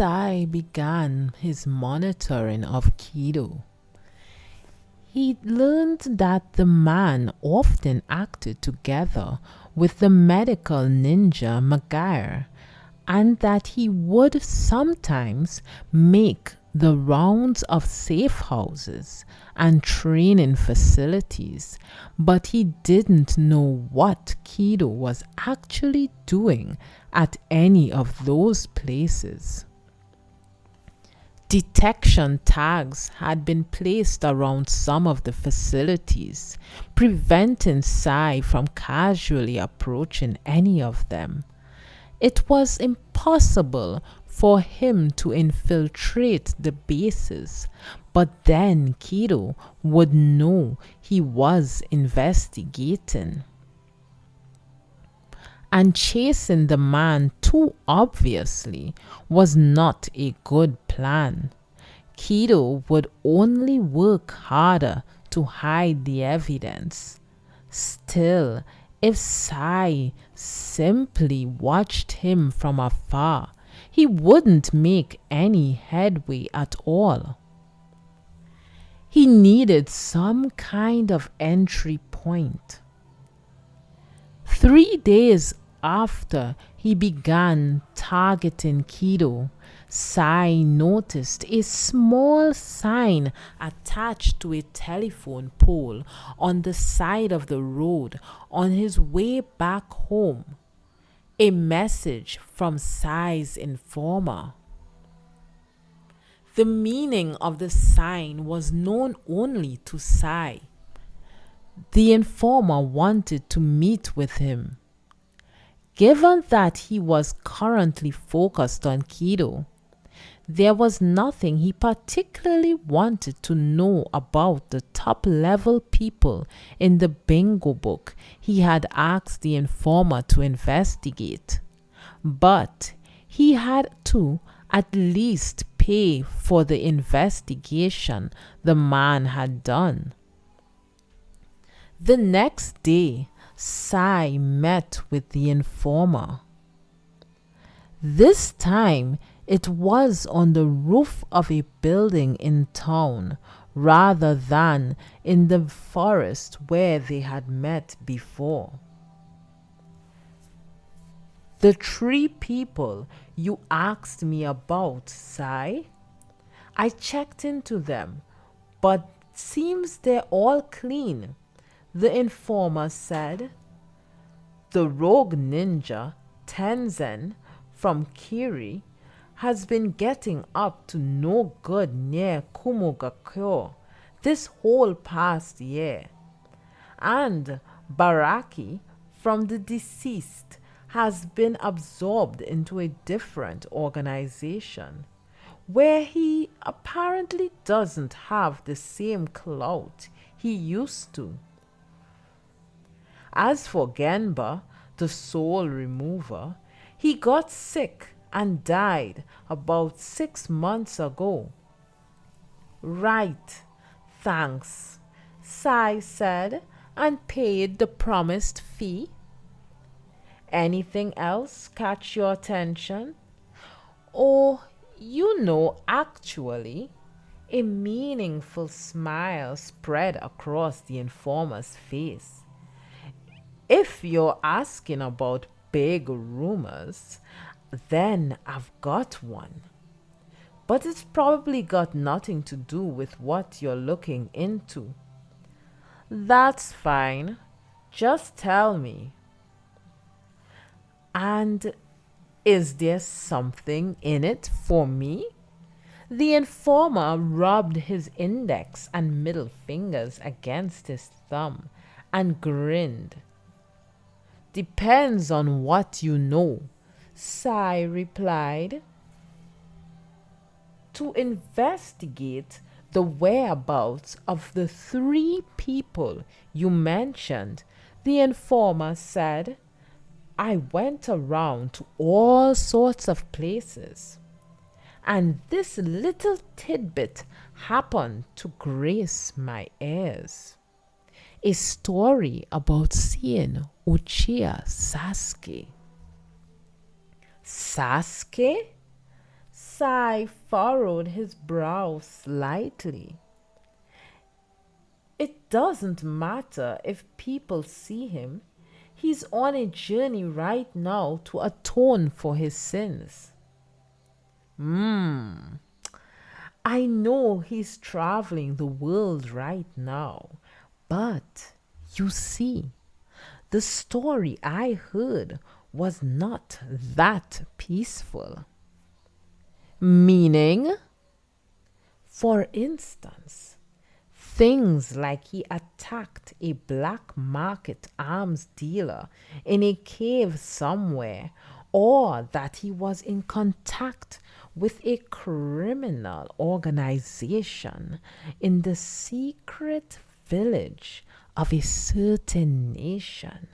Sai began his monitoring of Kido, he learned that the man often acted together with the medical ninja Maguire, and that he would sometimes make the rounds of safe houses and training facilities, but he didn't know what Kido was actually doing at any of those places. Detection tags had been placed around some of the facilities, preventing Sai from casually approaching any of them. It was impossible for him to infiltrate the bases, but then Kido would know he was investigating. And chasing the man too obviously was not a good plan. Kido would only work harder to hide the evidence. Still, if Sai simply watched him from afar, he wouldn't make any headway at all. He needed some kind of entry point. 3 days after he began targeting Kido, Sai noticed a small sign attached to a telephone pole on the side of the road on his way back home. A message from Sai's informer. The meaning of the sign was known only to Sai. The informer wanted to meet with him. Given that he was currently focused on Kido, there was nothing he particularly wanted to know about the top-level people in the bingo book he had asked the informer to investigate. But he had to at least pay for the investigation the man had done. The next day, Sai met with the informer. This time, it was on the roof of a building in town rather than in the forest where they had met before. The 3 people you asked me about, Sai? I checked into them, but seems they're all clean, the informer said. The rogue ninja, Tenzen, from Kiri, has been getting up to no good near Kumogakyo this whole past year. And Baraki, from the deceased, has been absorbed into a different organization, where he apparently doesn't have the same clout he used to. As for Genba, the soul remover, he got sick and died about 6 months ago. Right, thanks, Sai said, and paid the promised fee. Anything else catch your attention? Oh, actually, a meaningful smile spread across the informer's face. If you're asking about big rumors, then I've got one. But it's probably got nothing to do with what you're looking into. That's fine. Just tell me. And is there something in it for me? The informer rubbed his index and middle fingers against his thumb and grinned. Depends on what you know, Sai replied. To investigate the whereabouts of the 3 people you mentioned, the informer said, I went around to all sorts of places, and this little tidbit happened to grace my ears. A story about seeing Uchiha Sasuke. Sasuke? Sai furrowed his brow slightly. It doesn't matter if people see him. He's on a journey right now to atone for his sins. I know he's traveling the world right now, but you see, the story I heard was not that peaceful. Meaning, for instance, things like he attacked a black market arms dealer in a cave somewhere, or that he was in contact with a criminal organization in the secret village of a certain nation.